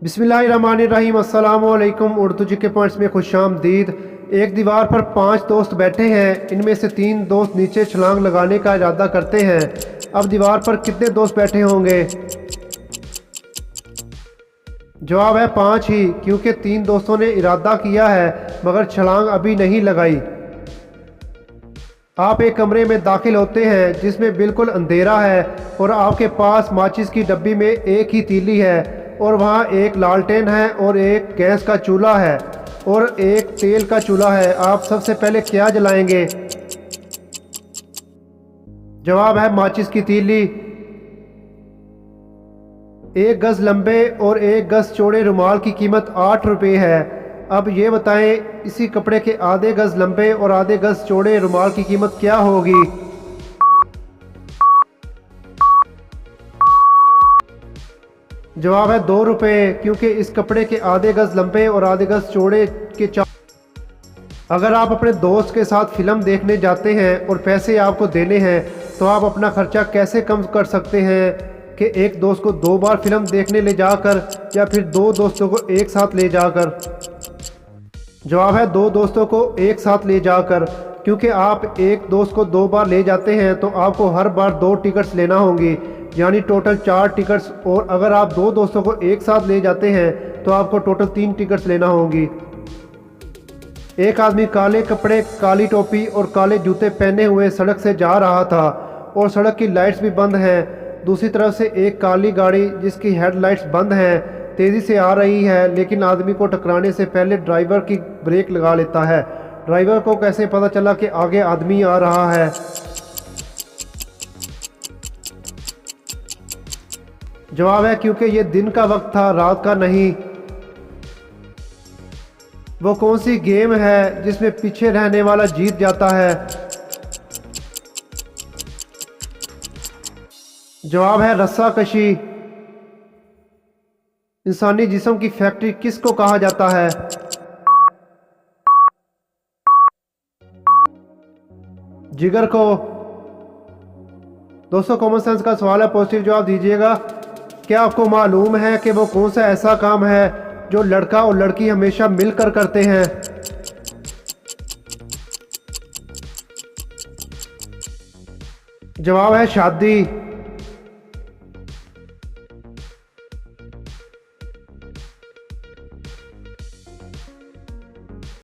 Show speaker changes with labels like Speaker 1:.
Speaker 1: बिस्मिल्लाहिर्रहमानिर्रहीम अस्सलामुअलैकुम। उर्दू जी के पॉइंट्स में खुशामदीद। एक दीवार पर 5 दोस्त बैठे हैं। इनमें से 3 दोस्त नीचे छलांग लगाने का इरादा करते हैं। अब दीवार पर कितने दोस्त बैठे होंगे? जवाब है 5 ही, क्योंकि 3 दोस्तों ने इरादा किया है मगर छलांग अभी नहीं लगाई। आप एक कमरे में दाखिल होते हैं जिसमें बिल्कुल अंधेरा है और आपके पास माचिस की डब्बी में एक ही तीली है और वहाँ एक लालटेन है और एक गैस का चूल्हा है और एक तेल का चूल्हा है। आप सबसे पहले क्या जलाएंगे? जवाब है माचिस की तीली। 1 गज लंबे और 1 गज चौड़े रुमाल की कीमत 8 रुपये है। अब ये बताएं, इसी कपड़े के आधे गज लंबे और आधे गज चौड़े रुमाल की कीमत क्या होगी? जवाब है 2 रुपये, क्योंकि इस कपड़े के आधे गज लंबे और आधे गज चौड़े के अगर आप अपने दोस्त के साथ फिल्म देखने जाते हैं और पैसे आपको देने हैं तो आप अपना खर्चा कैसे कम कर सकते हैं कि एक दोस्त को 2 बार फिल्म देखने ले जाकर या फिर 2 दोस्तों को एक साथ ले जाकर? जवाब है 2 दोस्तों को एक साथ ले जाकर, क्योंकि आप एक दोस्त को 2 बार ले जाते हैं तो आपको हर बार 2 टिकट्स लेना होंगी, यानी टोटल 4 टिकट्स। और अगर आप 2 दोस्तों को एक साथ ले जाते हैं तो आपको टोटल 3 टिकट्स लेना होंगी। एक आदमी काले कपड़े, काली टोपी और काले जूते पहने हुए सड़क से जा रहा था और सड़क की लाइट्स भी बंद हैं। दूसरी तरफ से एक काली गाड़ी जिसकी हेडलाइट्स बंद हैं तेज़ी से आ रही है, लेकिन आदमी को टकराने से पहले ड्राइवर की ब्रेक लगा लेता है। ड्राइवर को कैसे पता चला कि आगे आदमी आ रहा है? जवाब है क्योंकि ये दिन का वक्त था, रात का नहीं। वो कौन सी गेम है जिसमें पीछे रहने वाला जीत जाता है? जवाब है रस्साकशी। इंसानी जिस्म की फैक्ट्री किसको कहा जाता है? जिगर को। दोस्तों, कॉमन सेंस का सवाल है, पॉजिटिव जवाब दीजिएगा। क्या आपको मालूम है कि वो कौन सा ऐसा काम है जो लड़का और लड़की हमेशा मिलकर करते हैं? जवाब है शादी।